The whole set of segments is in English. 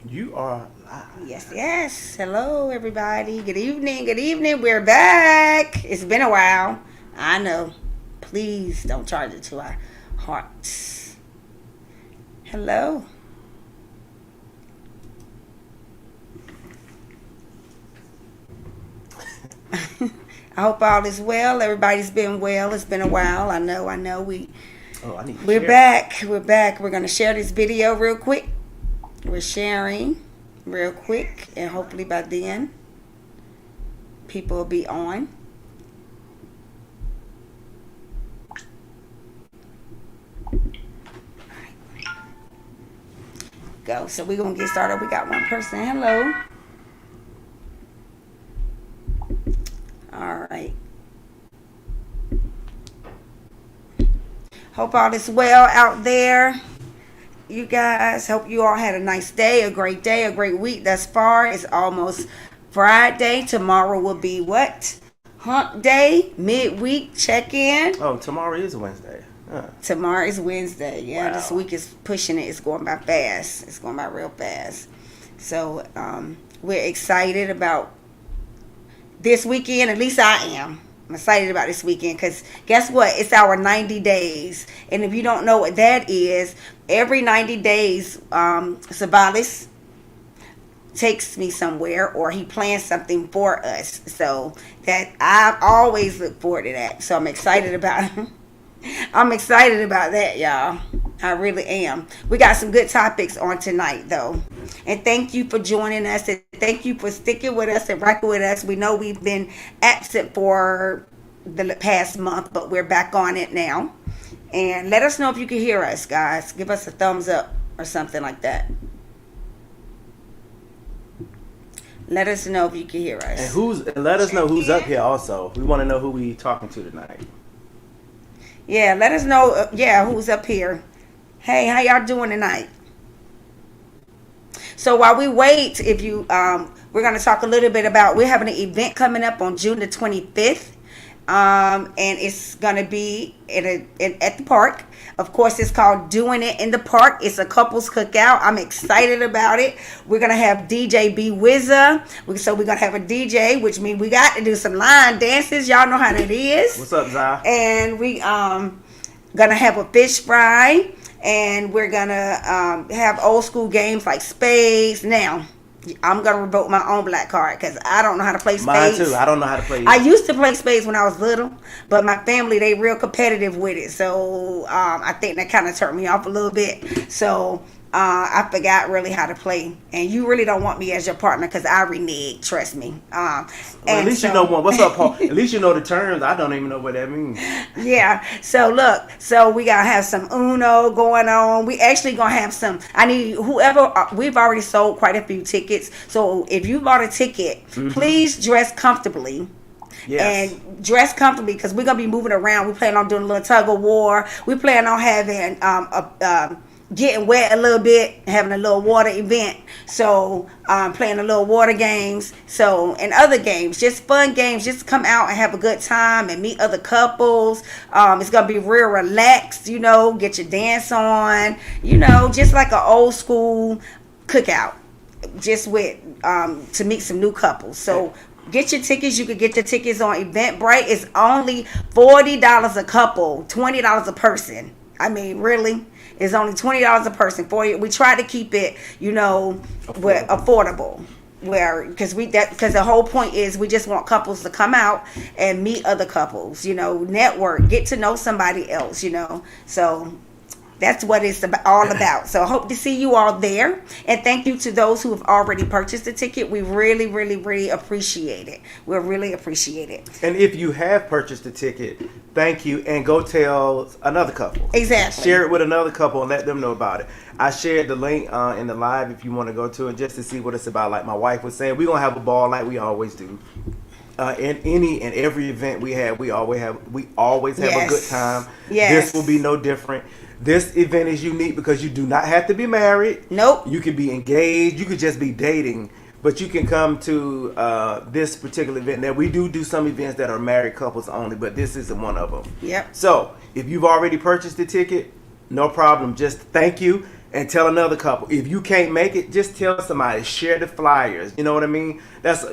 You are live. Yes, yes. Hello, everybody. Good evening. Good evening. We're back. It's been a while. I know. Please don't charge it to our hearts. Hello. I hope all is well. Everybody's been well. It's been a while. I know. I know. Oh, I need to We're share. back. We're back. We're gonna share this video real quick. We're sharing real quick, and hopefully by then people will be on. Go. So we're gonna get started. We got one person. Hello. All right. Hope all is well out there. You guys, hope you all had a nice day, a great week thus far. It's almost Friday. Tomorrow will be what? Hump day, midweek check-in. Oh, tomorrow is Wednesday. Tomorrow is Wednesday. Yeah, Wow. This week is pushing it. It's going by fast. It's going by real fast. So we're excited about this weekend. At least I am. I'm excited about this weekend because guess what? It's our 90 days. And if you don't know what that is, every 90 days, Sabalis takes me somewhere or he plans something for us. So that I always look forward to that. So I'm excited about I'm excited about that, y'all. I really am. We got some good topics on tonight, though. And thank you for joining us. And thank you for sticking with us and rocking with us. We know we've been absent for the past month, but we're back on it now. And let us know if you can hear us, guys. Give us a thumbs up or something like that. Let us know if you can hear us. And let us know who's up here also. We want to know who we talking to tonight. Yeah, let us know, who's up here. Hey, how y'all doing tonight? So while we wait, if you, we're going to talk a little bit about, we're having an event coming up on June the 25th. And it's going to be at the park. Of course, it's called Doing It in the Park. It's a couples cookout. I'm excited about it. We're going to have DJ B Wizza. So we're going to have a DJ, which means we got to do some line dances. Y'all know how that is. What's up, Zai? And we going to have a fish fry. And we're going to have old school games like spades. Now, I'm going to revoke my own black card because I don't know how to play spades. Mine too. I don't know how to play. I used to play spades when I was little, but my family, they real competitive with it. So I think that kind of turned me off a little bit. So I forgot really how to play. And you really don't want me as your partner because I renege, trust me. Well, at least you know one. What's up, Paul? At least you know the terms. I don't even know what that means. Yeah. So look, so we gotta have some Uno going on. We actually gonna have some. I need whoever. We've already sold quite a few tickets. So if you bought a ticket, please dress comfortably. Yes. And dress comfortably because we're gonna be moving around. We plan on doing a little tug of war. We plan on having getting wet a little bit, having a little water event. So playing a little water games. So and other games, just fun games. Just come out and have a good time and meet other couples. It's gonna be real relaxed. Get your dance on. Just like an old school cookout. Just with to meet some new couples. So. Get your tickets. You can get your tickets on Eventbrite. It's only $40 a couple, $20 a person. I mean, really? It's only $20 a person for you. We try to keep it, affordable. Because the whole point is we just want couples to come out and meet other couples, network, get to know somebody else, So that's what it's all about. So I hope to see you all there. And thank you to those who have already purchased the ticket. We really, really, really appreciate it. We really appreciate it. And if you have purchased the ticket, thank you. And go tell another couple. Exactly. Share it with another couple and let them know about it. I shared the link in the live if you want to go to it just to see what it's about. Like my wife was saying, we're going to have a ball like we always do. In any and every event we have, we always have a good time. Yes. This will be no different. This event is unique because you do not have to be married. Nope. You can be engaged. You could just be dating. But you can come to this particular event. Now, we do some events that are married couples only, but this isn't one of them. Yep. So, if you've already purchased the ticket, no problem. Just thank you. and tell another couple. If you can't make it, just tell somebody. Share the flyers. You know what I mean? That's,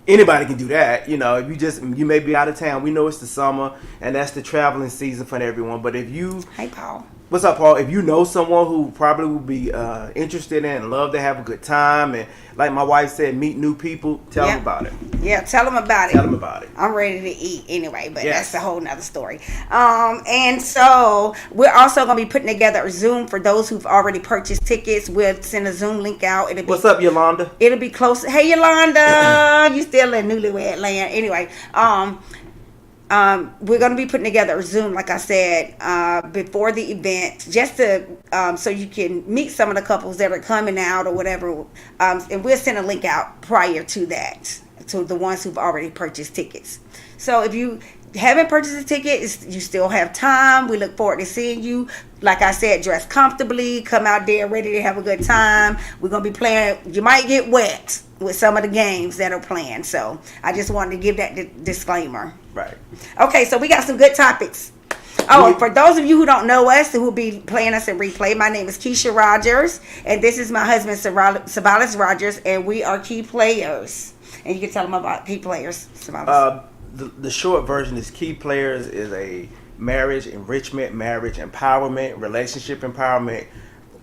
anybody can do that. If you may be out of town. We know it's the summer and that's the traveling season for everyone. But if you, hey Paul, what's up, Paul? If you know someone who probably would be interested in and love to have a good time, and like my wife said, meet new people, tell them about it. Yeah, tell them about it. Tell them about it. I'm ready to eat anyway, but that's a whole nother story. And so we're also going to be putting together a Zoom for those who've already purchased tickets. We'll send a Zoom link out. What's up, Yolanda? It'll be close. Hey, Yolanda, you still in newlywed land. Anyway, we're going to be putting together a Zoom, like I said, before the event, just to so you can meet some of the couples that are coming out or whatever. And we'll send a link out prior to that, to the ones who've already purchased tickets. So if you haven't purchased a ticket, you still have time. We look forward to seeing you. Like I said, dress comfortably, come out there ready to have a good time. We're going to be playing. You might get wet with some of the games that are planned. So I just wanted to give that disclaimer. Right. Okay, so we got some good topics. Oh, for those of you who don't know us, who will be playing us in replay, my name is Keisha Rogers, and this is my husband, Sabalis Rogers, and we are key players. And you can tell them about key players, Sabalis. The short version is Key Players is a marriage enrichment, marriage empowerment, relationship empowerment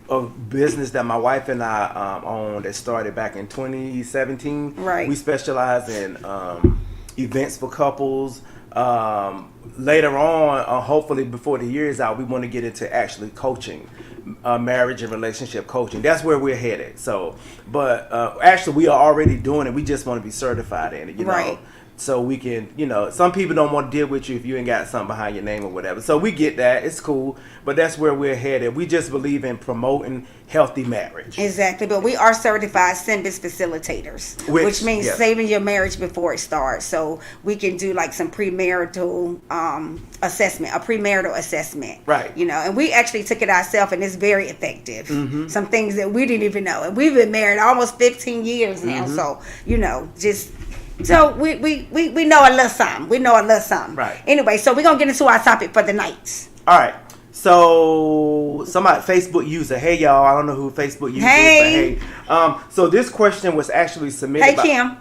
of business that my wife and I own that started back in 2017. Right. We specialize in events for couples. Later on, hopefully before the year is out, we want to get into actually coaching, marriage and relationship coaching. That's where we're headed. So, but actually we are already doing it. We just want to be certified in it, Right. So we can, some people don't want to deal with you if you ain't got something behind your name or whatever. So we get that. It's cool. But that's where we're headed. We just believe in promoting healthy marriage. Exactly. But we are certified SYMBIS facilitators, which means saving your marriage before it starts. So we can do like some premarital assessment, a premarital assessment. Right. And we actually took it ourselves, and it's very effective. Mm-hmm. Some things that we didn't even know. And we've been married almost 15 years now. Mm-hmm. So, So we know a little something. We know a little something. Right. Anyway, so we're going to get into our topic for the night. All right. So somebody, Facebook user. Hey, y'all. I don't know who Facebook user is, but hey. So this question was actually submitted Hey, by... Kim.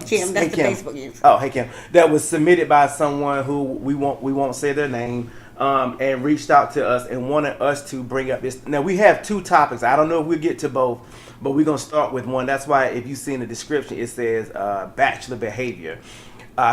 Kim, that's the Facebook user. Oh, hey, Kim. That was submitted by someone who we won't say their name, and reached out to us and wanted us to bring up this. Now, we have two topics. I don't know if we'll get to both, but we're going to start with one. That's why if you see in the description, it says Batchelor Behavior.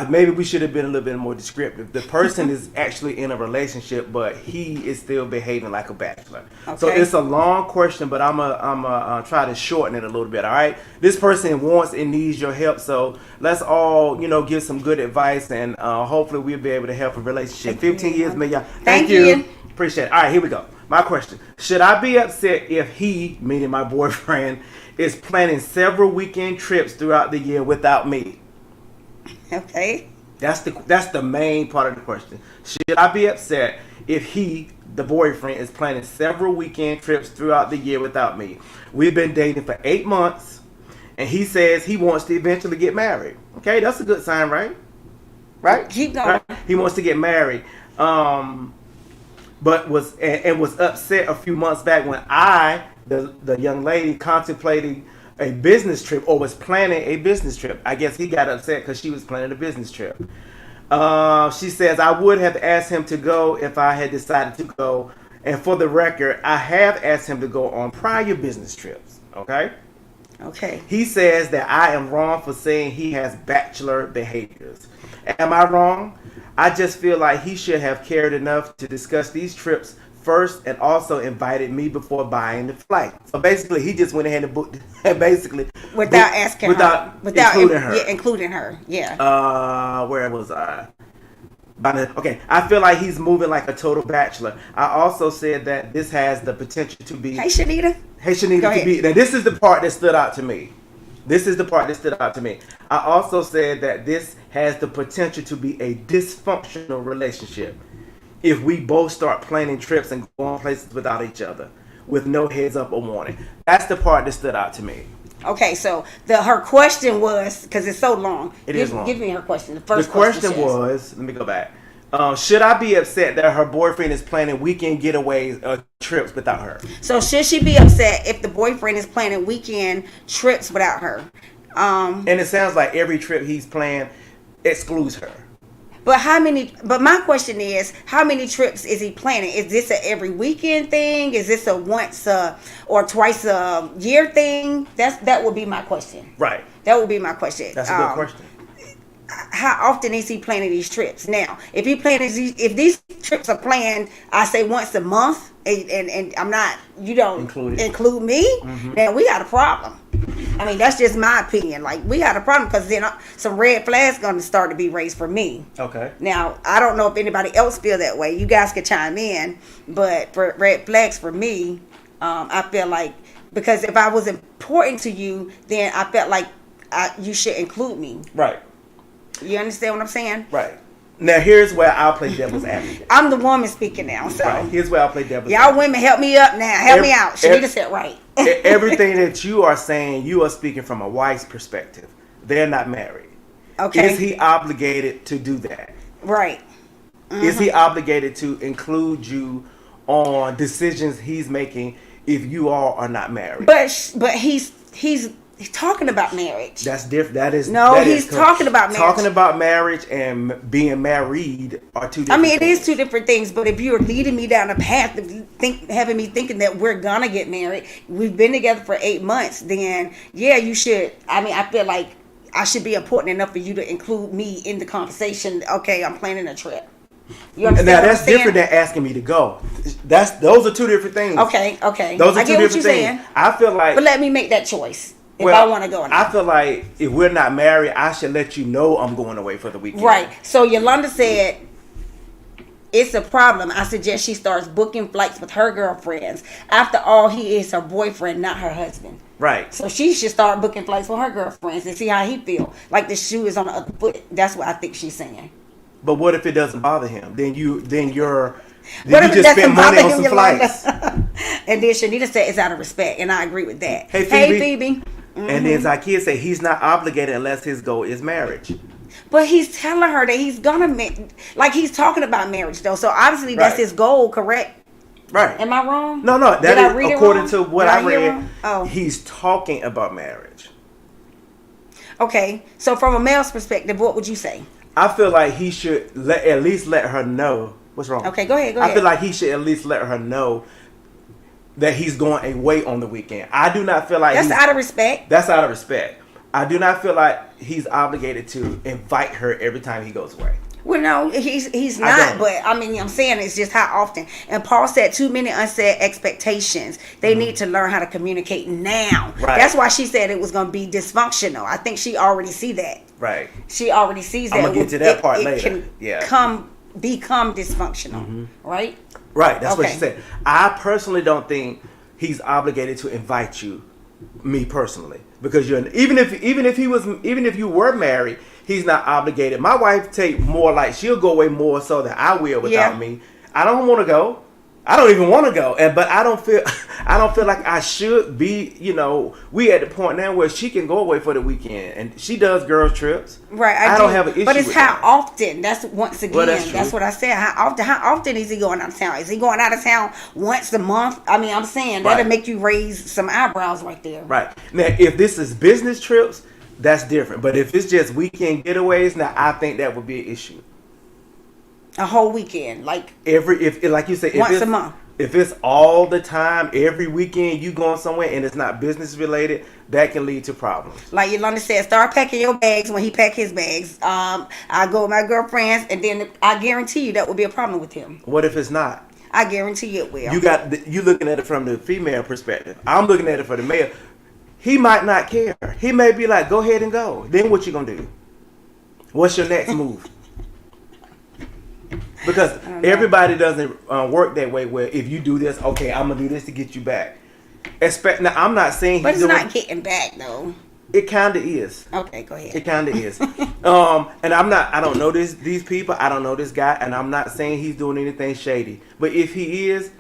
Maybe we should have been a little bit more descriptive. The person is actually in a relationship, but he is still behaving like a bachelor. Okay. So it's a long question, but I'm a try to shorten it a little bit. All right. This person wants and needs your help, so let's all give some good advice, and hopefully we'll be able to help a relationship. 15 years, man, y'all. Thank you. Appreciate it. All right, here we go. My question: should I be upset if he, meaning my boyfriend, is planning several weekend trips throughout the year without me? Okay. That's the main part of the question. Should I be upset if he, the boyfriend, is planning several weekend trips throughout the year without me? We've been dating for 8 months, and he says he wants to eventually get married. Okay, that's a good sign, right? Right? Keep going. Right? He wants to get married. But was upset a few months back when the young lady, contemplating a business trip, or was planning a business trip. I guess he got upset because she was planning a business trip. She says, I would have asked him to go if I had decided to go. And for the record, I have asked him to go on prior business trips. Okay? Okay. He says that I am wrong for saying he has bachelor behaviors. Am I wrong? I just feel like he should have cared enough to discuss these trips first, and also invited me before buying the flight. So basically, he just went ahead and booked it, basically without asking her, without including her. Yeah, including her. Yeah. Where was I? Okay, I feel like he's moving like a total bachelor. I also said that this has the potential to be. Hey, Shanita. To be. Now, this is the part that stood out to me. I also said that this has the potential to be a dysfunctional relationship if we both start planning trips and go on places without each other, with no heads up or warning. That's the part that stood out to me. Okay, so her question was, because it's so long. It is long. Give me her question. The question was, let me go back. Should I be upset that her boyfriend is planning weekend getaways or trips without her? So should she be upset if the boyfriend is planning weekend trips without her? And it sounds like every trip he's planned excludes her. But how many? But my question is, how many trips is he planning? Is this a every weekend thing? Is this a once or twice a year thing? That would be my question. Right. That would be my question. That's a good question. How often is he planning these trips? Now, if these trips are planned, I say once a month, and I'm not, you don't include me, then we got a problem. I mean, that's just my opinion. Like, we got a problem because then some red flags going to start to be raised for me. Okay. Now, I don't know if anybody else feel that way. You guys could chime in, but for red flags for me, I feel like, because if I was important to you, then I felt like you should include me. Right. You understand what I'm saying? Right. Now, here's where I'll play devil's advocate. I'm the woman speaking now, so. Right. Here's where I'll play devil's y'all advocate. women, help me up now. Help me out. Shanita said right. Everything that you are saying, you are speaking from a wife's perspective. They're not married. Okay. Is he obligated to do that? Right. Is he obligated to include you on decisions he's making if you all are not married? But he's talking about marriage. That's different. He's talking about marriage. Talking about marriage and being married are two different things. It is two different things, but if you're leading me down a path of having me thinking that we're gonna get married, we've been together for 8 months, then yeah, you should. I feel like I should be important enough for you to include me in the conversation. Okay, I'm planning a trip. You understand? Now that's different than asking me to go. Those are two different things. Okay. Those are I two get what different you're things. saying. I feel like, but let me make that choice. If I want to go. I feel like if we're not married, I should let you know I'm going away for the weekend. Right. So Yolanda said it's a problem. I suggest she starts booking flights with her girlfriends. After all, he is her boyfriend, not her husband. Right. So she should start booking flights with her girlfriends and see how he feel. Like the shoe is on the other foot. That's what I think she's saying. But what if it doesn't bother him? Then you What just spend money on some flights. And then Shanita said it's out of respect, and I agree with that. Hey, Phoebe. And then Zacchaeus said he's not obligated unless his goal is marriage. But he's telling her that he's gonna he's talking about marriage though. So obviously that's his goal, correct? Right. Am I wrong? No. That is according to what I read. Oh. He's talking about marriage. Okay. So from a male's perspective, what would you say? I feel like he should at least let her know what's wrong. Okay, go ahead. I feel like he should at least let her know that he's going away on the weekend. I do not feel like that's out of respect. That's out of respect. I do not feel like he's obligated to invite her every time he goes away. Well, no, he's not. But I'm saying it's just how often. And Paul said too many unsaid expectations. They need to learn how to communicate now. Right. That's why she said it was going to be dysfunctional. I think she already see that. Right. She already sees that. I'm gonna get to that part later. It can become dysfunctional. Right. Right. That's what she said. I personally don't think he's obligated to invite you. Me personally, because even if you were married, he's not obligated. My wife take more, like she'll go away more so than I will without me. I don't want to go. I don't even want to go, but I don't feel like I should be. We at the point now where she can go away for the weekend, and she does girls trips. Right, I don't have an issue. But it's with how that. often. That's once again. Well, that's what I said. How often is he going out of town? Is he going out of town once a month? I'm saying that'll make you raise some eyebrows right there. Right now, if this is business trips, that's different. But if it's just weekend getaways, now I think that would be an issue. A whole weekend, like like you said, once a month. If it's all the time, every weekend you going somewhere and it's not business related, that can lead to problems. Like Yolanda said, start packing your bags when he pack his bags. I go with my girlfriends, and then I guarantee you that will be a problem with him. What if it's not? I guarantee you it will. You looking at it from the female perspective. I'm looking at it from the male. He might not care. He may be like, go ahead and go. Then what you gonna do? What's your next move? Because everybody doesn't work that way. Where if you do this, okay, I'm gonna do this to get you back. Now, I'm not saying, but it's not getting back though. It kind of is. Okay, go ahead. It kind of is. And I don't know these people. I don't know this guy, and I'm not saying he's doing anything shady. But if he is,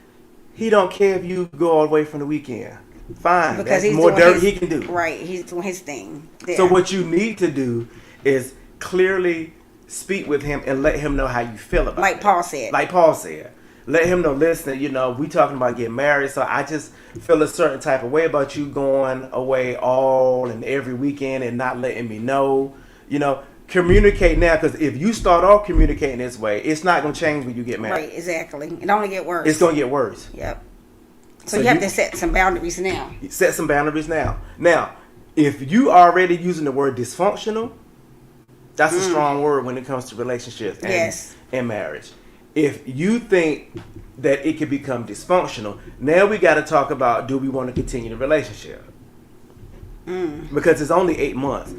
he don't care if you go all the way from the weekend. Fine, because that's more dirt he can do. Right, he's doing his thing. There. So what you need to do is clearly speak with him and let him know how you feel about it. Like Paul said. Like Paul said. Let him know, listen, we talking about getting married, so I just feel a certain type of way about you going away all and every weekend and not letting me know. Communicate now, because if you start off communicating this way, it's not going to change when you get married. Right, exactly. It only get worse. It's going to get worse. Yep. So you have to set some boundaries now. Set some boundaries now. Now, if you already using the word dysfunctional, that's a strong word when it comes to relationships and marriage. If you think that it could become dysfunctional, now we got to talk about, do we want to continue the relationship? Because it's only 8 months.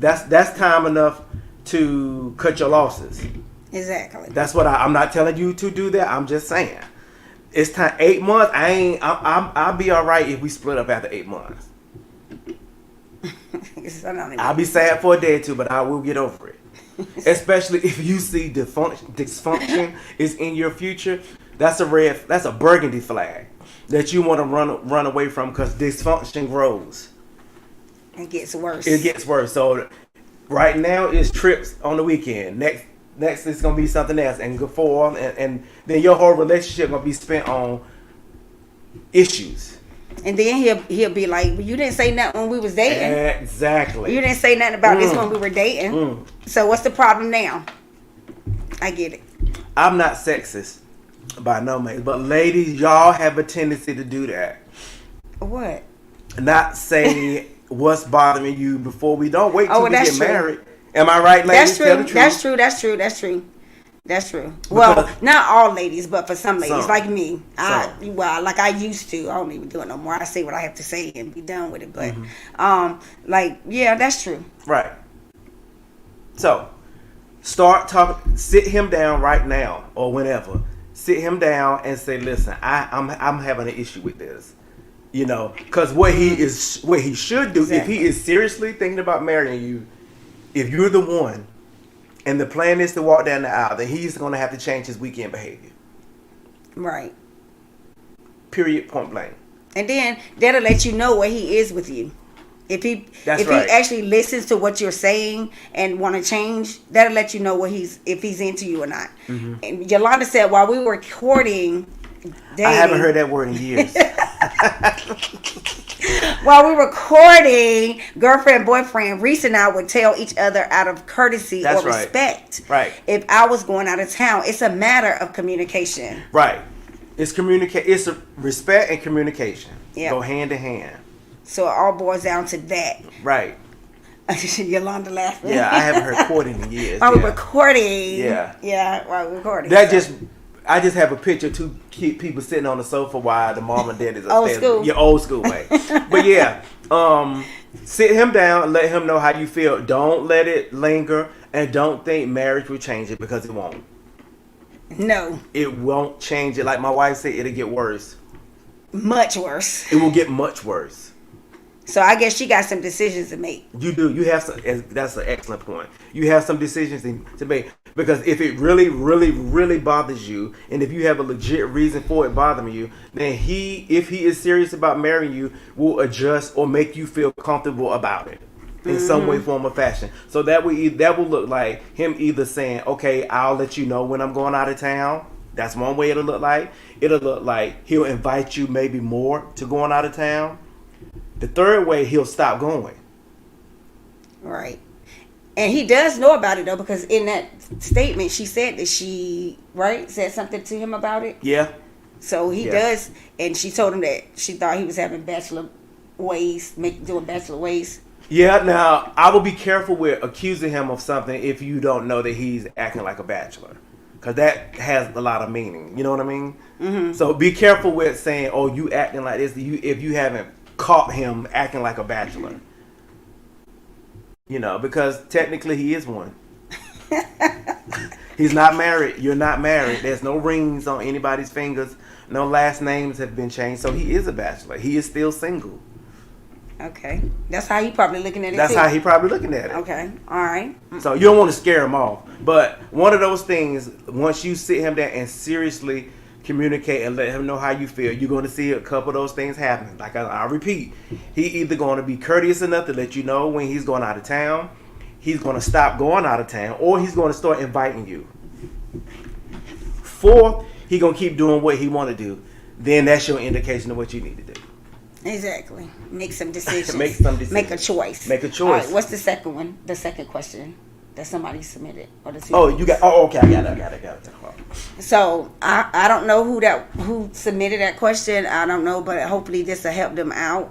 That's time enough to cut your losses. Exactly. That's what I'm not telling you to do that. I'm just saying. It's time. 8 months. I'll be all right if we split up after 8 months. I'll be sad for a day or two, but I will get over it. Especially if you see dysfunction is in your future. That's a burgundy flag that you want to run away from, because dysfunction grows. It gets worse. It gets worse. So right now it's trips on the weekend. Next it's gonna be something else, and go forward, and then your whole relationship gonna be spent on issues. And then he'll be like, well, you didn't say nothing when we was dating. Exactly. You didn't say nothing about this when we were dating. So what's the problem now? I get it. I'm not sexist by no means, but ladies, y'all have a tendency to do that. What? Not say what's bothering you before we don't wait till we get married. Am I right, ladies? That's true. That's true. Well, not all ladies, but for some ladies, like me. Like I used to. I don't even do it no more. I say what I have to say and be done with it. But, that's true. Right. So, start talking. Sit him down right now or whenever. Sit him down and say, listen, I'm having an issue with this. Because what he should do, if he is seriously thinking about marrying you, if you're the one, and the plan is to walk down the aisle, then he's going to have to change his weekend behavior. Right. Period. Point blank. And then that'll let you know where he is with you. If he actually listens to what you're saying and want to change, that'll let you know if he's into you or not. And Yolanda said while we were courting, dating, I haven't heard that word in years. While we were courting, girlfriend, boyfriend, Reese and I would tell each other out of courtesy or respect. Right. If I was going out of town, it's a matter of communication. Right. It's It's a respect and communication. Yeah. Go hand in hand. So it all boils down to that. Right. Yolanda laughing. Yeah, I haven't heard courting in years. While we were courting. Yeah. Yeah, while we were courting. I just have a picture of two people sitting on the sofa while the mom and dad is upstairs. Old school. Your old school way. But yeah, sit him down and let him know how you feel. Don't let it linger, and don't think marriage will change it, because it won't. No. It won't change it. Like my wife said, it'll get worse. Much worse. It will get much worse. So I guess she got some decisions to make. You do. You have some. That's an excellent point. You have some decisions to make, because if it really, really, really bothers you, and if you have a legit reason for it bothering you, then if he is serious about marrying you, will adjust or make you feel comfortable about it in some way, form, or fashion. So that will look like him either saying, "Okay, I'll let you know when I'm going out of town." That's one way it'll look like. It'll look like he'll invite you maybe more to going out of town. The third way, he'll stop going. Right. And he does know about it, though, because in that statement, she said that said something to him about it. Yeah. So he does, and she told him that she thought he was having bachelor ways, doing bachelor ways. Yeah, now, I will be careful with accusing him of something if you don't know that he's acting like a bachelor. Because that has a lot of meaning. You know what I mean? Mm-hmm. So be careful with saying, oh, you acting like this, if you haven't caught him acting like a bachelor. Because technically he is one. He's not married. You're not married. There's no rings on anybody's fingers. No last names have been changed. So he is a bachelor. He is still single. Okay. That's how he probably looking at it. That's how he probably looking at it. Okay. All right. So you don't want to scare him off. But one of those things, once you sit him down and seriously communicate and let him know how you feel, you're going to see a couple of those things happen. Like I repeat, he either going to be courteous enough to let you know when he's going out of town. he's going to stop going out of town, or he's going to start inviting you. 4th, he's going to keep doing what he want to do. Then that's your indication of what you need to do. Exactly. Make some decisions. Make a choice. All right, what's the second one? The second question that somebody submitted, or the two. Okay, I got it. So I don't know who submitted that question. I don't know, but hopefully this will help them out.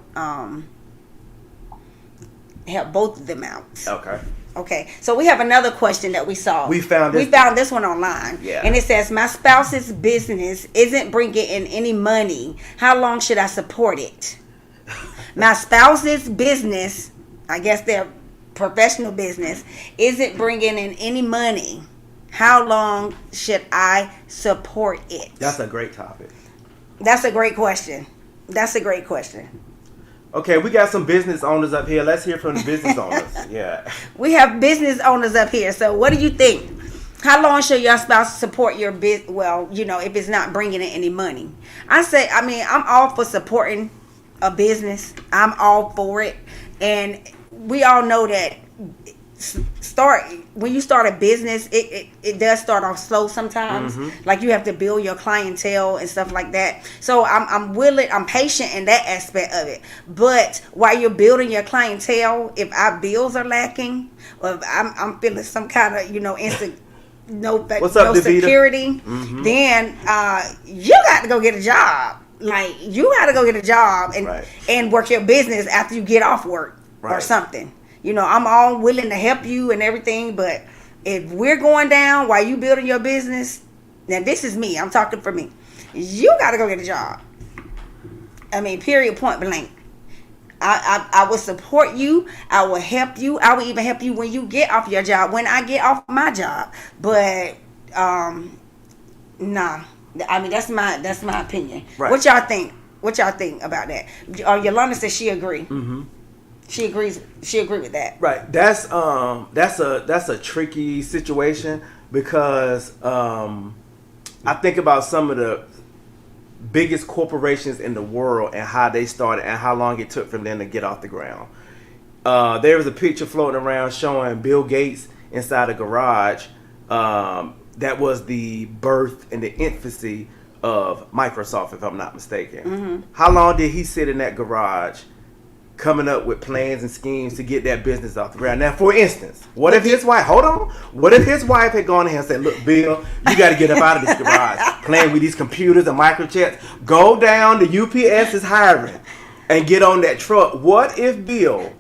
Help both of them out. Okay. So we have another question that we saw. We found this one online. Yeah. And it says, my spouse's business isn't bringing in any money. How long should I support it? My spouse's business, I guess their professional business, isn't bringing in any money. How long should I support it? That's a great topic. That's a great question. Okay, we got some business owners up here. Let's hear from the business owners. Yeah. We have business owners up here. So what do you think? How long should your spouse support your business? Well, if it's not bringing in any money. I'm all for supporting a business. I'm all for it. And we all know that when you start a business, it does start off slow sometimes. Like you have to build your clientele and stuff like that. So I'm patient in that aspect of it. But while you're building your clientele, if our bills are lacking, or if I'm feeling some kind of no security, then you got to go get a job. Like you got to go get a job and work your business after you get off work or something. I'm all willing to help you and everything, but if we're going down while you building your business, now this is me. I'm talking for me. You got to go get a job. Period, point blank. I will support you. I will help you. I will even help you when you get off your job, when I get off my job. But, nah. That's my opinion. Right. What y'all think? What y'all think about that? Yolanda says she agree. Mm-hmm. She agrees. She agree with that. Right. That's a tricky situation because I think about some of the biggest corporations in the world and how they started and how long it took for them to get off the ground. There was a picture floating around showing Bill Gates inside a garage. That was the birth and the infancy of Microsoft, if I'm not mistaken. Mm-hmm. How long did he sit in that garage coming up with plans and schemes to get that business off the ground? Now, for instance, what if his wife had gone in and said, look, Bill, you got to get up out of this garage playing with these computers and microchips. Go down to UPS is hiring and get on that truck. What if Bill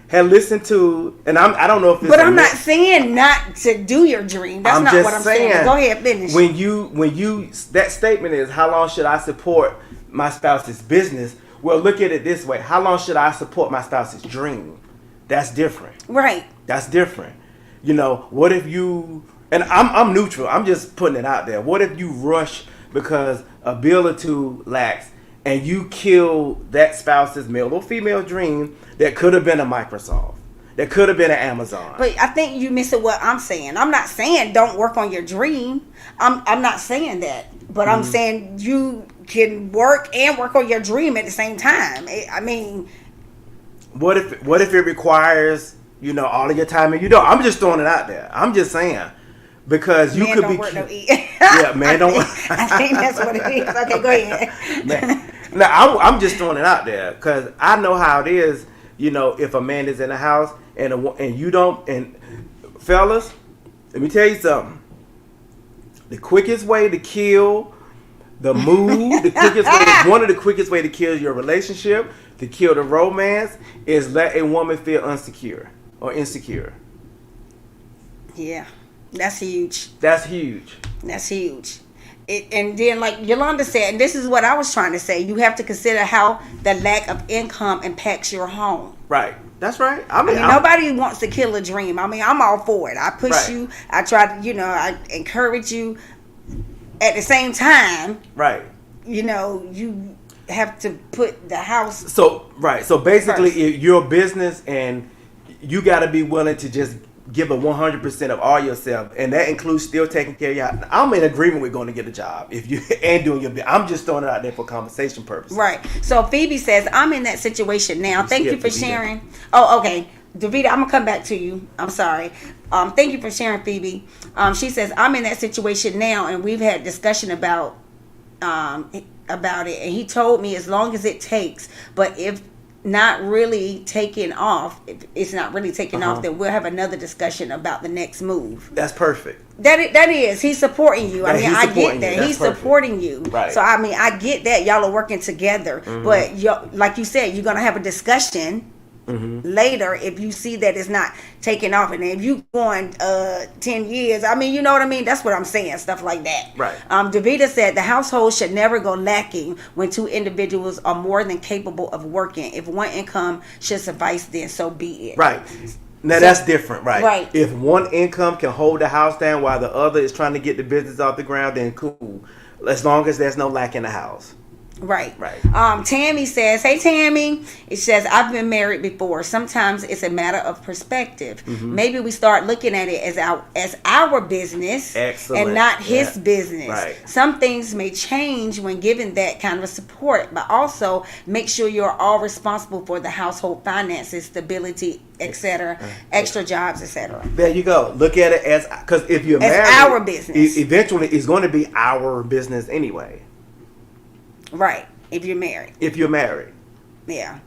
had listened to, and I don't know if it's... But I'm not saying not to do your dream. That's not what I'm saying. Go ahead, finish. When you that statement is, how long should I support my spouse's business? Well, look at it this way. How long should I support my spouse's dream? That's different. Right. That's different. What if you... And I'm neutral. I'm just putting it out there. What if you rush because a bill or two lacks and you kill that spouse's male or female dream that could have been a Microsoft, that could have been an Amazon? But I think you missing what I'm saying. I'm not saying don't work on your dream. I'm not saying that. But I'm saying you can work on your dream at the same time. What if it requires all of your time and you don't? I'm just throwing it out there. I'm just saying because you could be. Yeah, man, don't. I think that's what it is. Okay, go ahead. Man. Now I'm just throwing it out there because I know how it is. If a man is in the house and you don't, and fellas, let me tell you something. The quickest way to kill the mood, one of the quickest way to kill your relationship, to kill the romance, is let a woman feel insecure. Yeah, that's huge. And then, like Yolanda said, and this is what I was trying to say, you have to consider how the lack of income impacts your home. Right. That's right. Nobody wants to kill a dream. I'm all for it. I push you. I try to, I encourage you. At the same time, right. You have to put the house. So basically, first. Your business, and you got to be willing to just give a 100% of all yourself, and that includes still taking care of your. I'm in agreement with going to get a job if you and doing your. I'm just throwing it out there for conversation purposes. Right. So Phoebe says, I'm in that situation now. Thank you for sharing. Oh, okay. Davita, I'm gonna come back to you. I'm sorry. Thank you for sharing, Phoebe. She says I'm in that situation now, and we've had discussion about it, and he told me as long as it takes, but if not really taking off, if it's not really taking off, then we'll have another discussion about the next move. That's perfect. That is, he's supporting you. I mean, I get that. He's supporting you. Right. So, I mean, I get that y'all are working together. But, like you said, you're going to have a discussion later if you see that it's not taking off. And if you going 10 years, I mean, you know what I mean? That's what I'm saying, stuff like that. Right. Davita said the household should never go lacking when two individuals are more than capable of working. If one income should suffice, then so be it. Right. Now that's different, right? Right. If one income can hold the house down while the other is trying to get the business off the ground, then cool. As long as there's no lack in the house. Right. Right. Tammy says, hey, Tammy. It says, I've been married before. Sometimes it's a matter of perspective. Maybe we start looking at it as our business. Excellent. And not his business. Right. Some things may change when given that kind of support, but also make sure you're all responsible for the household finances, stability, etc., extra jobs, etc. There you go. Look at it as, because if you're married, it's our business. Eventually, it's going to be our business anyway. Right. If you're married. If you're married. Yeah.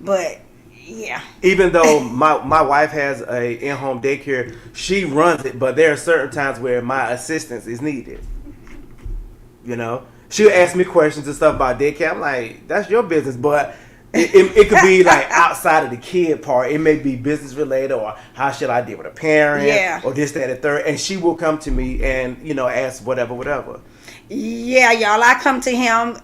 But yeah. Even though my wife has a in-home daycare, she runs it, but there are certain times where my assistance is needed. You know? She'll ask me questions and stuff about daycare. I'm like, that's your business, but it could be like outside of the kid part. It may be business related, or how should I deal with a parent, or this, that, and third. And she will come to me and, ask whatever. Yeah, y'all. I come to him.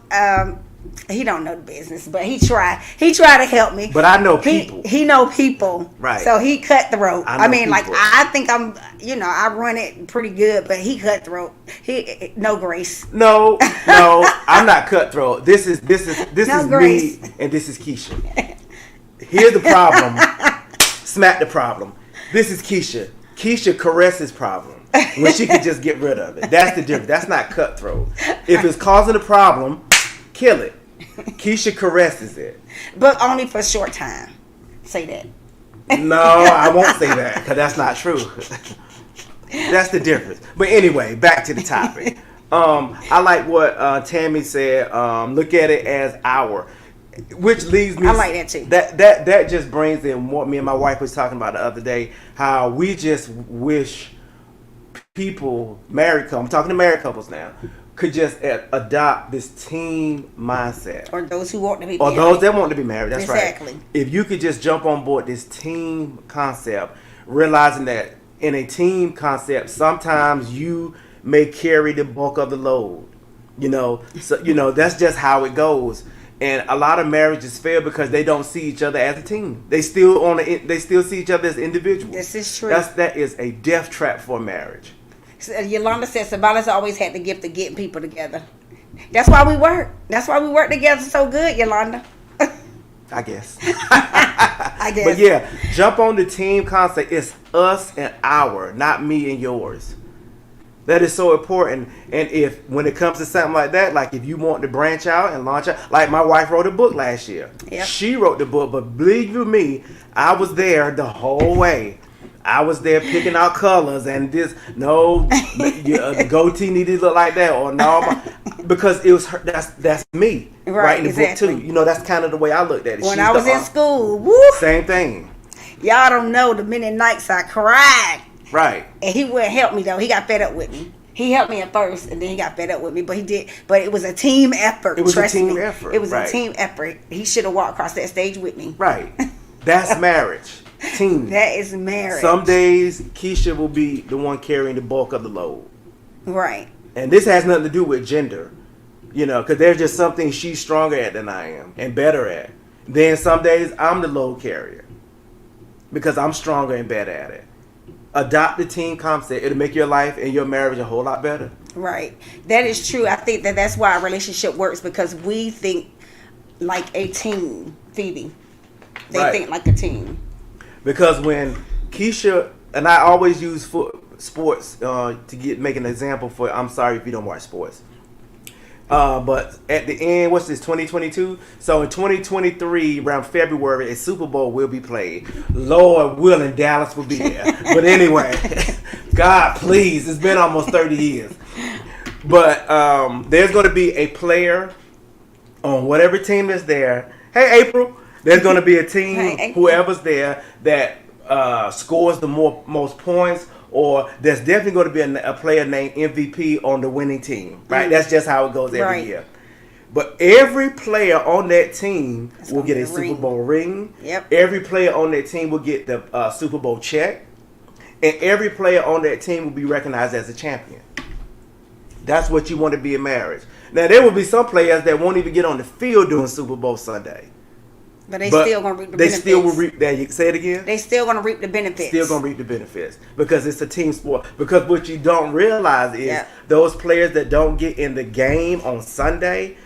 He don't know the business, but he try to help me. But I know people. He know people. Right. So he cutthroat. I mean, people. like, I think I'm, I run it pretty good, but he cutthroat. He no grace. No, I'm not cutthroat. This is No grace. me, and this is Keisha. Here's the problem. Smack the problem. This is Keisha. Keisha caresses problem when she could just get rid of it. That's the difference. That's not cutthroat. If it's causing a problem, kill it. Keisha caresses it. But only for a short time. Say that. No, I won't say that, because that's not true. That's the difference. But anyway, back to the topic. I like what Tammy said. Look at it as our, which leads me. I like that too. That just brings in what me and my wife was talking about the other day. How we just wish people, married couples, I'm talking to married couples now, could just adopt this team mindset. Or those who want to be married. Or those that want to be married. That's exactly. right. If you could just jump on board this team concept, realizing that in a team concept, sometimes you may carry the bulk of the load. So that's just how it goes. And a lot of marriages fail because they don't see each other as a team. They still see each other as individuals. This is true. That is a death trap for marriage. Yolanda says Sabala's always had the gift of getting people together. That's why we work. That's why we work together so good, Yolanda. I guess. I guess. But yeah, jump on the team concept. It's us and our, not me and yours. That is so important. And when it comes to something like that, like if you want to branch out and launch out, like my wife wrote a book last year. Yep. She wrote the book, but believe you me, I was there the whole way. I was there picking out colors and the goatee needed to look like that, or no, because it was her. That's me writing the book too. That's kind of the way I looked at it. When I was in school, same thing. Y'all don't know the many nights I cried. Right. And he wouldn't help me though. He got fed up with me. He helped me at first, and then he got fed up with me. But he did. But it was a team effort. It was a team effort. It was a team effort. He should have walked across that stage with me. Right. That's marriage. Team. That is marriage. Some days Keisha will be the one carrying the bulk of the load. Right. And this has nothing to do with gender, because there's just something she's stronger at than I am and better at. Then some days I'm the load carrier because I'm stronger and better at it. Adopt the team concept. It'll make your life and your marriage a whole lot better. Right. That is true. I think that's why our relationship works, because we think like a team, Phoebe. They think like a team. Because when Keisha, and I always use sports to make an example for, I'm sorry if you don't watch sports. But at the end, what's this, 2022? So in 2023, around February, a Super Bowl will be played. Lord willing, Dallas will be there. But anyway, God, please, it's been almost 30 years. But there's going to be a player on whatever team is there. Hey, April. There's going to be a team, whoever's there, that scores the most points, or there's definitely going to be a player named MVP on the winning team, right? That's just how it goes every year. But every player on that team will get a Super Bowl ring. Yep. Every player on that team will get the Super Bowl check. And every player on that team will be recognized as a champion. That's what you want to be in marriage. Now, there will be some players that won't even get on the field during Super Bowl Sunday. But they still going to reap the benefits. They still will reap that. Say it again. They still going to reap the benefits. Still going to reap the benefits because it's a team sport. Because what you don't realize is those players that don't get in the game on Sunday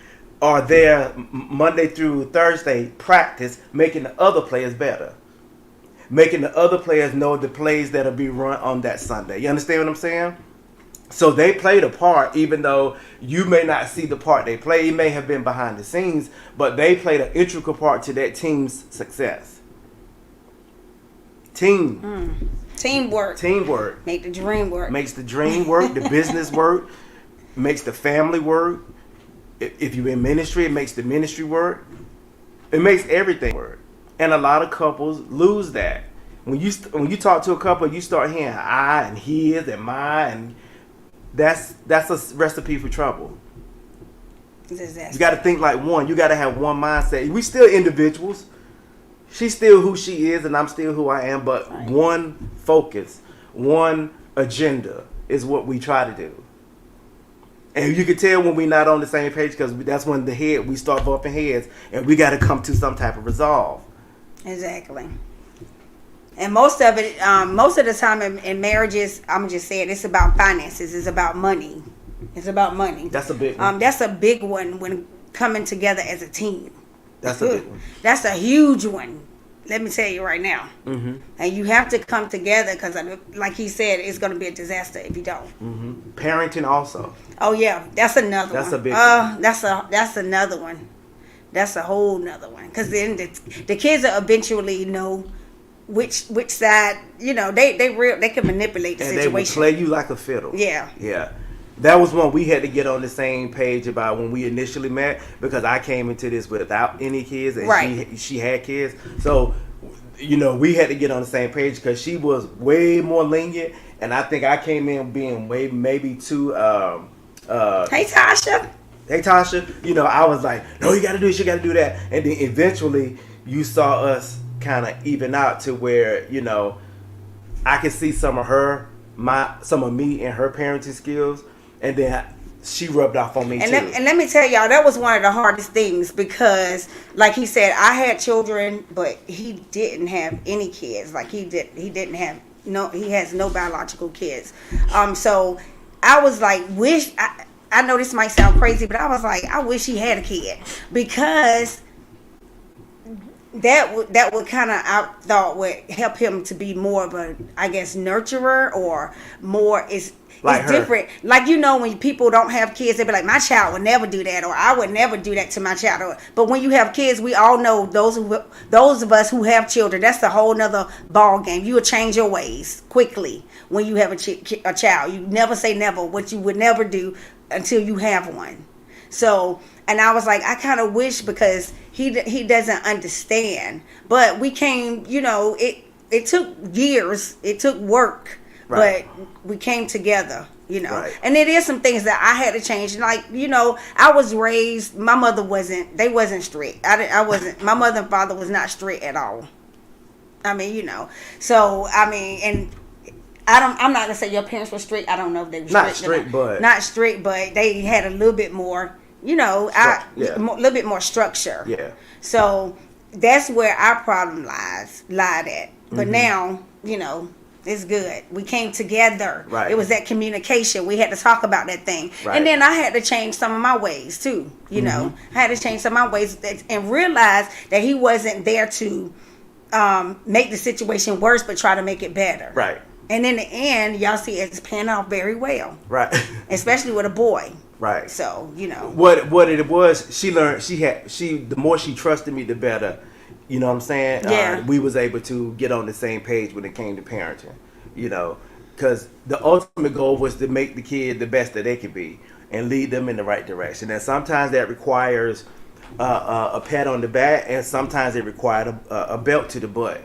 are there Monday through Thursday practice, making the other players better. Making the other players know the plays that'll be run on that Sunday. You understand what I'm saying? So they played a part, even though you may not see the part they play. It may have been behind the scenes, but they played an integral part to that team's success. Teamwork. Make the dream work. Makes the dream work, the business work, makes the family work. If you're in ministry, it makes the ministry work. It makes everything work. And a lot of couples lose that. When you talk to a couple, you start hearing I and his and my, and that's a recipe for trouble. Disaster. You got to think like one. You got to have one mindset. We still individuals. She's still who she is, and I'm still who I am. But one focus, one agenda is what we try to do. And you can tell when we're not on the same page because that's when we start bumping heads, and we got to come to some type of resolve. Exactly. And most of the time in marriages, I'm just saying, it's about finances. It's about money. It's about money. That's a big one. That's a big one when coming together as a team. That's a big one. That's a huge one. Let me tell you right now. Mm-hmm. And you have to come together because, like he said, it's going to be a disaster if you don't. Mm-hmm. Parenting also. Oh yeah, that's another one. That's a big one. That's another one. That's a whole nother one. Because then the kids will eventually know which side, they can manipulate the situation. And they will play you like a fiddle. Yeah. Yeah. That was one we had to get on the same page about when we initially met, because I came into this without any kids and she had kids. So, we had to get on the same page because she was way more lenient, and I think I came in being maybe too Hey Tasha. I was like, no, you got to do this, you got to do that. And then eventually you saw us kind of even out to where, I could see some of me and her parenting skills, and then she rubbed off on me too. And let me tell y'all, that was one of the hardest things because, like he said, I had children, but he didn't have any kids. Like he has no biological kids. So I was like, I know this might sound crazy, but I was like, I wish he had a kid, because that would kind of, I thought, would help him to be more of a, I guess, nurturer, or more is. Like it's different. Like, when people don't have kids, they be like, my child would never do that, or I would never do that to my child. But when you have kids, we all know, those of us who have children, that's a whole nother ball game. You will change your ways quickly when you have a child. You never say never, what you would never do until you have one. So, and I was like, I kind of wish, because he doesn't understand. But we came, it took years, it took work. Right. But we came together, Right. And it is some things that I had to change. Like, I was raised, my mother wasn't strict. I wasn't, my mother and father was not strict at all. I mean, So, and I'm not going to say your parents were strict. I don't know if they were strict. Not strict, but they had a little bit more, a little bit more structure. Yeah. So, that's where our problem lied at. But now, it's good. We came together. Right. It was that communication. We had to talk about that thing. Right. And then I had to change some of my ways too. I had to change some of my ways and realize that he wasn't there to make the situation worse, but try to make it better. Right. And in the end, y'all see it's panned off very well. Right. Especially with a boy. Right. So, What it was, she learned, the more she trusted me, the better. You know what I'm saying? Yeah. We was able to get on the same page when it came to parenting. Because the ultimate goal was to make the kid the best that they could be and lead them in the right direction. And sometimes that requires a pat on the back, and sometimes it required a belt to the butt.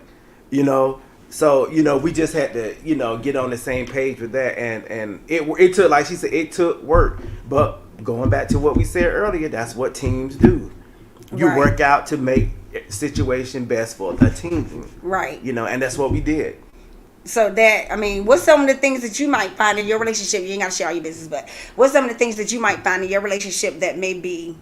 So we just had to get on the same page with that, and it took, like she said, it took work. But going back to what we said earlier, that's what teams do. You Right. work out to make situation best for the team. Right. And that's what we did. So what's some of the things that you might find in your relationship? You ain't got to share all your business, but what's some of the things that you might find in your relationship that may be,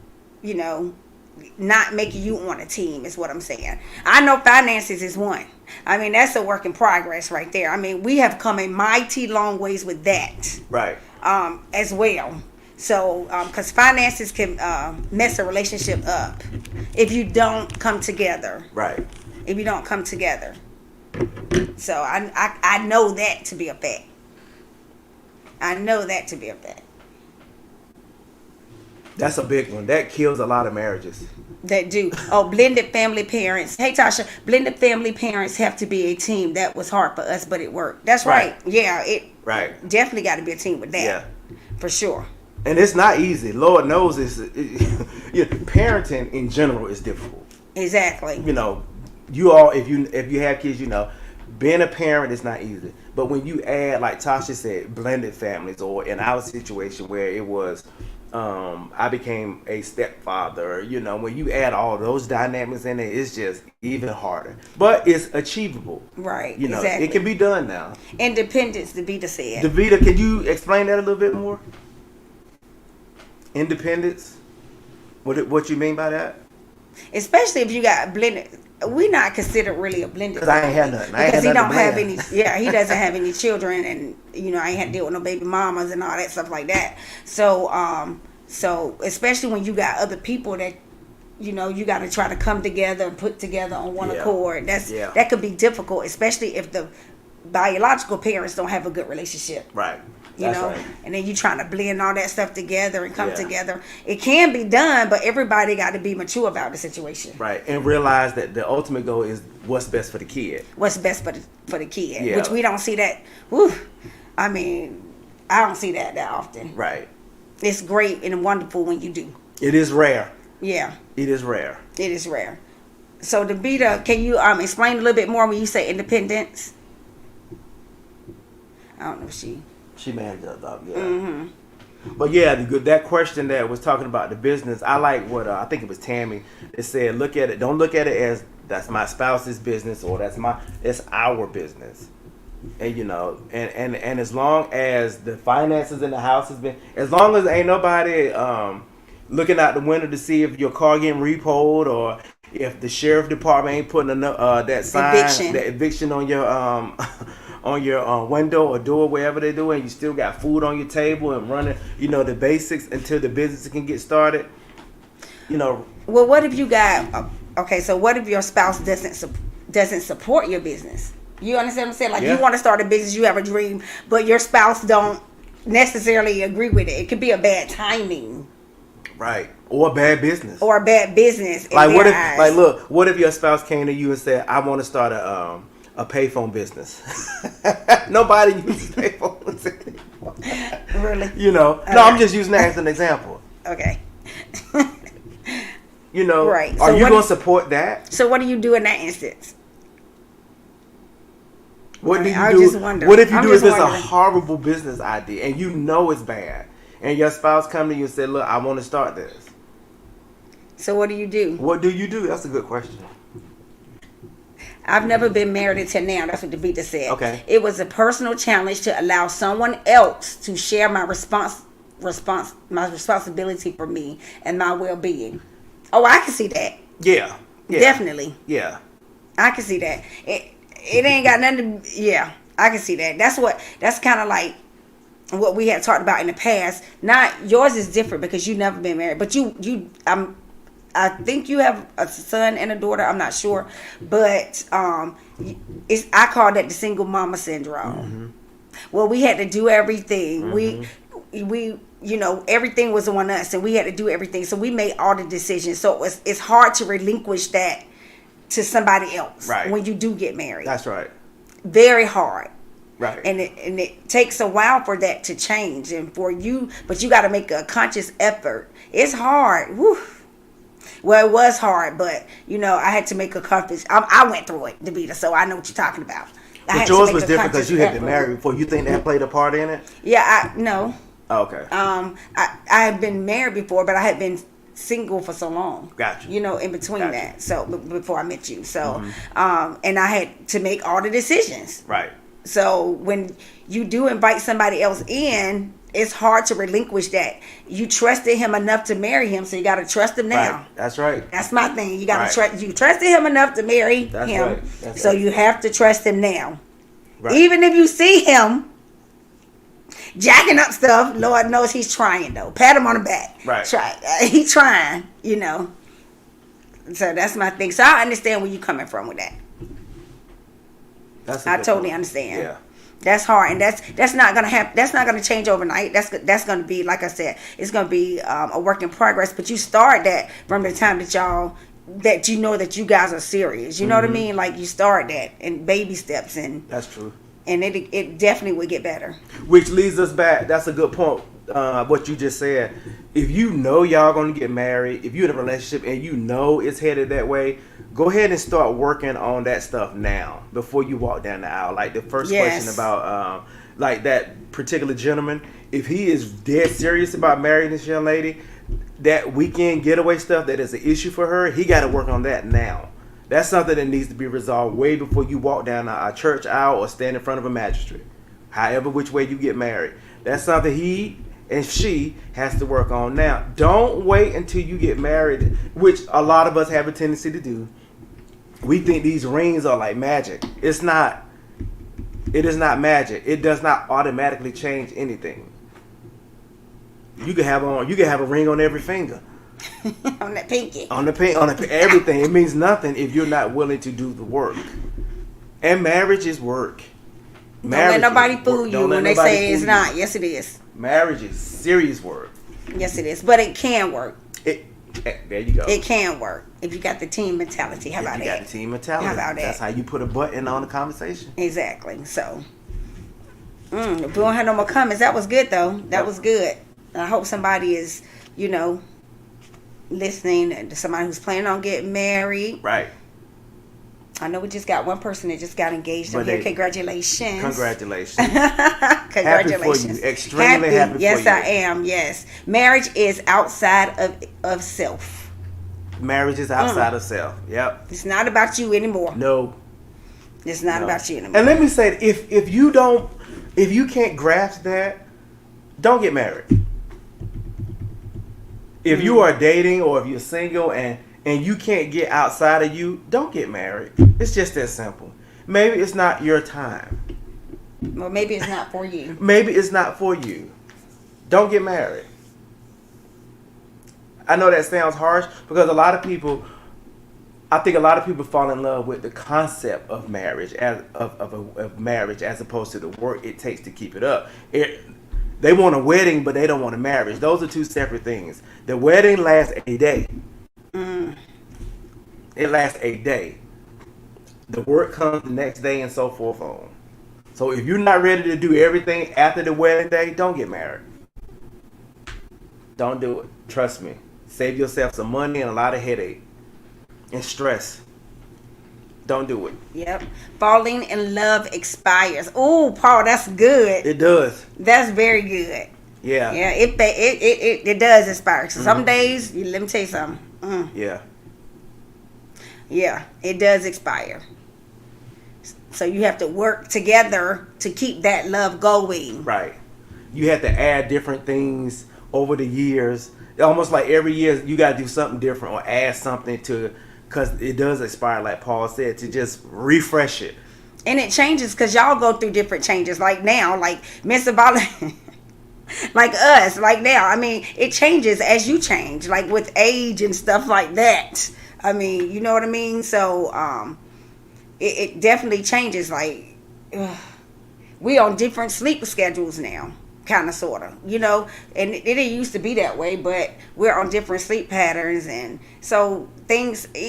not making you on a team, is what I'm saying. I know finances is one. That's a work in progress right there. We have come a mighty long ways with that. Right. As well. So, because finances can mess a relationship up if you don't come together. Right. If you don't come together. So I know that to be a fact. I know that to be a fact. That's a big one. That kills a lot of marriages. That do. Oh, blended family parents. Hey, Tasha, blended family parents have to be a team. That was hard for us, but it worked. That's right. Yeah, it right. Definitely got to be a team with that. Yeah. For sure. And it's not easy. Lord knows parenting in general is difficult. Exactly. You all, if you have kids, being a parent is not easy. But when you add, like Tasha said, blended families, or in our situation where it was, I became a stepfather. When you add all those dynamics in it, it's just even harder. But it's achievable. Right. Exactly. It can be done now. Independence, Davita said. Davita, can you explain that a little bit more? Independence. What you mean by that? Especially if you got blended. We're not considered really a blended. Because I ain't had nothing. Because he don't have any. Yeah, he doesn't have any children, and I ain't had to deal with no baby mamas and all that stuff like that. So, especially when you got other people that, you got to try to come together and put together on one accord. That could be difficult, especially if the biological parents don't have a good relationship. Right. Right. And then you trying to blend all that stuff together and come together. It can be done, but everybody got to be mature about the situation. Right. And realize that the ultimate goal is what's best for the kid. What's best for the kid. Yeah. Which we don't see that. Whew, I don't see that often. Right. It's great and wonderful when you do. It is rare. Yeah. It is rare. It is rare. So, Davita, can you explain a little bit more when you say independence? I don't know if she managed that up, yeah. Mm-hmm. But yeah, that question that was talking about the business, I like what I think it was Tammy. It said, don't look at it as that's my spouse's business or it's our business. And and as long as the finances in the house has been, as long as ain't nobody looking out the window to see if your car getting repoed or if the sheriff department ain't putting that sign, that eviction on your on your window or door, wherever they do, and you still got food on your table and running, the basics until the business can get started. Well, what if you got so what if your spouse doesn't support your business? You understand what I'm saying? Like you want to start a business, you have a dream, but your spouse don't necessarily agree with it. It could be a bad timing. Right. Or a bad business. Like what if your spouse came to you and said, I want to start a payphone business? Nobody uses payphones anymore. Really? No, I'm just using that as an example. Okay. Right. Are you going to support that? So what do you do in that instance? What do you do? Just wonder. What if you do if it's a horrible business idea and it's bad, and your spouse come to you and say, look, I want to start this? So what do you do? What do you do? That's a good question. I've never been married until now. That's what Davita said. Okay. It was a personal challenge to allow someone else to share my responsibility for me and my well-being. Oh, I can see that. Yeah. Definitely. Yeah. I can see that. It ain't got nothing to. Yeah, I can see that. That's kind of like what we had talked about in the past. Not yours is different because you've never been married, but I think you have a son and a daughter. I'm not sure, but I call that the single mama syndrome. Mm-hmm. Well, we had to do everything. Mm-hmm. everything was on us, and we had to do everything. So we made all the decisions. So it's hard to relinquish that to somebody else when you do get married. That's right. Very hard. Right. And it takes a while for that to change, and but you got to make a conscious effort. It's hard. Woo. Well, it was hard, but I had to make a conscious. I went through it, Davita, so I know what you're talking about. But yours was different because you had been married before. You think that played a part in it? Yeah, no. Oh, okay. I had been married before, but I had been single for so long. Gotcha. In between that. So before I met you, so and I had to make all the decisions. Right. So when you do invite somebody else in, it's hard to relinquish that. You trusted him enough to marry him, so you got to trust him now. Right. That's right. That's my thing. You got to trust. You trusted him enough to marry him, right. That's so right. you have to trust him now. Right. Even if you see him jacking up stuff, Lord knows he's trying though. Pat him on the back. Right. He's trying. So that's my thing. So I understand where you're coming from with that. I totally understand. Yeah. That's hard, and that's not gonna happen. That's not gonna change overnight. That's gonna be, like I said, it's gonna be a work in progress. But you start that from the time that you know that you guys are serious. You know what I mean? Like you start that in baby steps, and that's true. And it definitely would get better. Which leads us back. That's a good point. What you just said. If you know y'all gonna get married, if you're in a relationship and you know it's headed that way, go ahead and start working on that stuff now before you walk down the aisle. Like the first question about like that particular gentleman, if he is dead serious about marrying this young lady, that weekend getaway stuff that is an issue for her, he got to work on that now. That's something that needs to be resolved way before you walk down a church aisle or stand in front of a magistrate. However which way you get married, that's something he and she has to work on now. Don't wait until you get married, which a lot of us have a tendency to do. We think these rings are like magic. It's not. It is not magic. It does not automatically change anything. You can have a ring on every finger. On that pinky. On everything. It means nothing if you're not willing to do the work. And marriage is work. Don't let nobody fool you when they say it's not. Yes, it is. Marriage is serious work. Yes, it is. But it can work. There you go. It can work if you got the team mentality. How about that? You got the team mentality. How about that? That's how you put a button on the conversation. Exactly. So, if we don't have no more comments, that was good though. That was good. I hope somebody is, listening to somebody who's planning on getting married. Right. I know we just got one person that just got engaged on here. Congratulations. Congratulations. Congratulations. Happy for you. Extremely happy for you. Yes, I am. Yes. Marriage is outside of self. Marriage is outside of self. Yep. It's not about you anymore. No. It's not about you anymore. And let me say, if you can't grasp that, don't get married. If you are dating or if you're single and you can't get outside of you, don't get married. It's just that simple. Maybe it's not your time. Well, maybe it's not for you. Maybe it's not for you. Don't get married. I know that sounds harsh because I think a lot of people fall in love with the concept of marriage of marriage as opposed to the work it takes to keep it up. They want a wedding, but they don't want a marriage. Those are two separate things. The wedding lasts a day. It lasts a day. The work comes the next day and so forth on. So if you're not ready to do everything after the wedding day, don't get married. Don't do it. Trust me. Save yourself some money and a lot of headache and stress. Don't do it. Yep. Falling in love expires. Oh, Paul, that's good. It does. That's very good. Yeah. Yeah. It does expire. So some days, let me tell you something. Yeah. Yeah, it does expire. So you have to work together to keep that love going. Right. You have to add different things over the years. Almost like every year you got to do something different or add something to, because it does expire, like Paul said, to just refresh it. And it changes because y'all go through different changes. Like now, like Mr. Bala, like us, like now. I mean, it changes as you change, like with age and stuff like that. I mean, you know what I mean? So, it definitely changes. Like, we on different sleep schedules now. kind of, sort of, and it didn't used to be that way, but we're on different sleep patterns, and so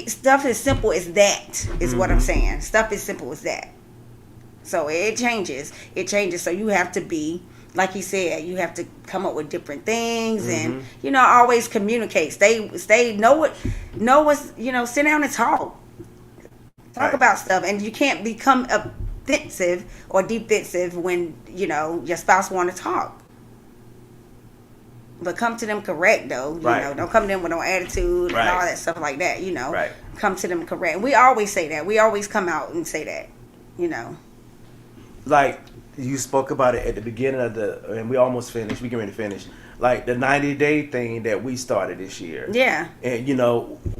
stuff as simple as that is what I'm saying. Stuff as simple as that. So it changes. So you have to be, like he said, you have to come up with different things, and always communicate. Stay know what's sit down and talk about stuff, and you can't become offensive or defensive when your spouse want to talk. But come to them correct, though. Don't come to them with no attitude and all that stuff like that. Come to them correct. And we always say that. We always come out and say that. Like you spoke about it at the beginning of and we almost finished. We can really finish. Like the 90-day thing that we started this year. Yeah. And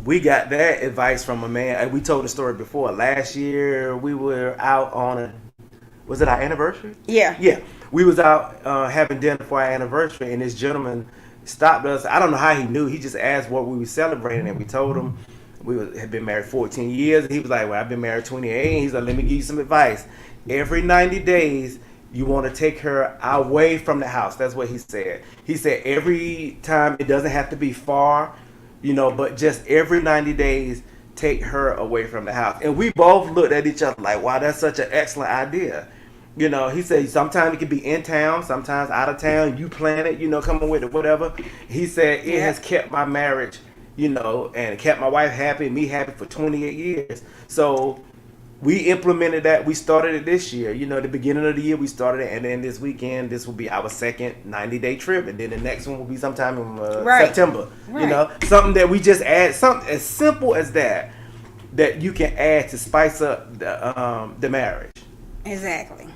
we got that advice from a man. And we told the story before. Last year we were out on was it our anniversary? Yeah. Yeah. We was out having dinner for our anniversary, and this gentleman stopped us. I don't know how he knew. He just asked what we were celebrating, and we told him had been married 14 years. And he was like, well, I've been married 28. And he's like, let me give you some advice. Every 90 days, you want to take her away from the house. That's what he said. He said every time, it doesn't have to be far, but just every 90 days, take her away from the house. And we both looked at each other like, wow, that's such an excellent idea. He said sometimes it can be in town, sometimes out of town. You plan it, coming with it, whatever. He said it has kept my marriage, and kept my wife happy and me happy for 28 years. So we implemented that. We started it this year. The beginning of the year we started it, and then this weekend, this will be our second 90-day trip, and then the next one will be sometime in September. Right. Something that we just add, something as simple as that you can add to spice up the marriage. Exactly.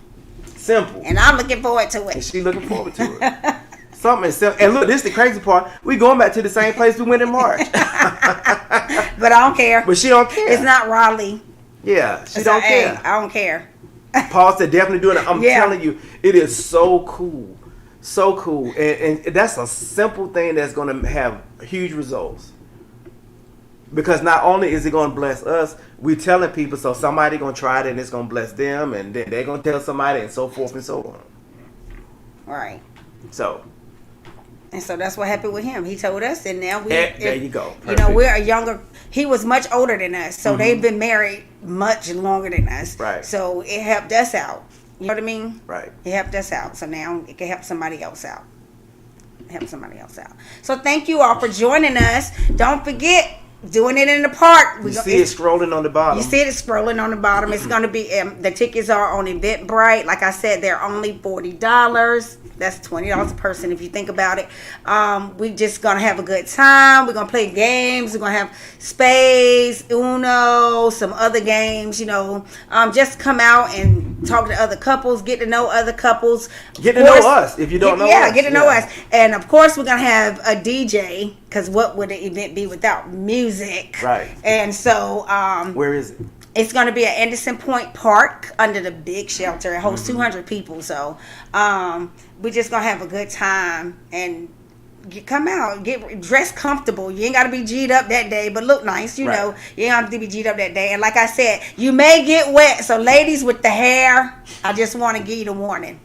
Simple. And I'm looking forward to it. And she looking forward to it. Something simple. And look, this is the crazy part. We going back to the same place we went in March. But I don't care. But she don't care. It's not Raleigh. Yeah, she don't care. I don't care. Paul said definitely doing it. I'm telling you, it is so cool. So cool. And that's a simple thing that's going to have huge results. Because not only is it going to bless us, we're telling people, so somebody going to try it and it's going to bless them, and then they're going to tell somebody, and so forth and so on. Right. So that's what happened with him. He told us, and now there you go. Perfect. We're a younger. He was much older than us, so they've been married much longer than us. Right. So it helped us out. You know what I mean? Right. It helped us out. So now it can help somebody else out. So thank you all for joining us. Don't forget, doing it in the park. You see it scrolling on the bottom. It's going to be, the tickets are on Eventbrite. Like I said, they're only $40. That's $20 a person if you think about it. We just going to have a good time. We're going to play games. We're going to have spades, Uno, some other games, just come out and talk to other couples, get to know other couples. Get to know us if you don't know us. Yeah, get to know us. And of course, we're going to have a DJ, because what would an event be without music? Right. And so where is it? It's going to be at Anderson Point Park under the big shelter. It holds 200 people. So we're just going to have a good time and come out, get dressed comfortable. You ain't got to be G'd up that day, but look nice, you know. You ain't have to be G'd up that day. And like I said, you may get wet. So ladies with the hair, I just want to give you the warning.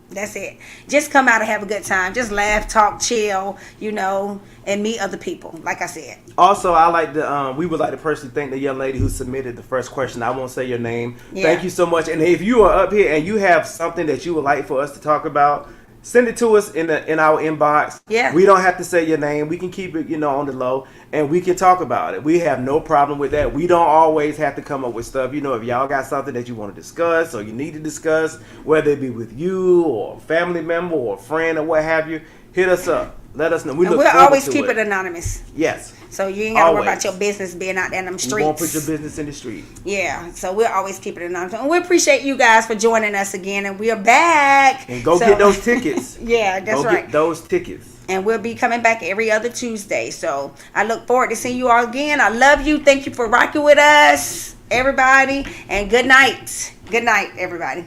That's it. Just come out and have a good time. Just laugh, talk, chill, and meet other people, like I said. Also, I like we would like to personally thank the young lady who submitted the first question. I won't say your name. Yeah. Thank you so much. And if you are up here and you have something that you would like for us to talk about, send it to us in our inbox. Yeah. We don't have to say your name. We can keep it, on the low, and we can talk about it. We have no problem with that. We don't always have to come up with stuff. If y'all got something that you want to discuss or you need to discuss, whether it be with you or a family member or a friend or what have you, hit us up. Let us know. We'll always keep it anonymous. Yes. So you ain't got to worry about your business being out there in them streets. You won't put your business in the street. Yeah. So we'll always keep it anonymous. And we appreciate you guys for joining us again. And we are back. And go get those tickets. Yeah, that's right. Go get those tickets. And we'll be coming back every other Tuesday. So I look forward to seeing you all again. I love you. Thank you for rocking with us, everybody. And good night. Good night, everybody.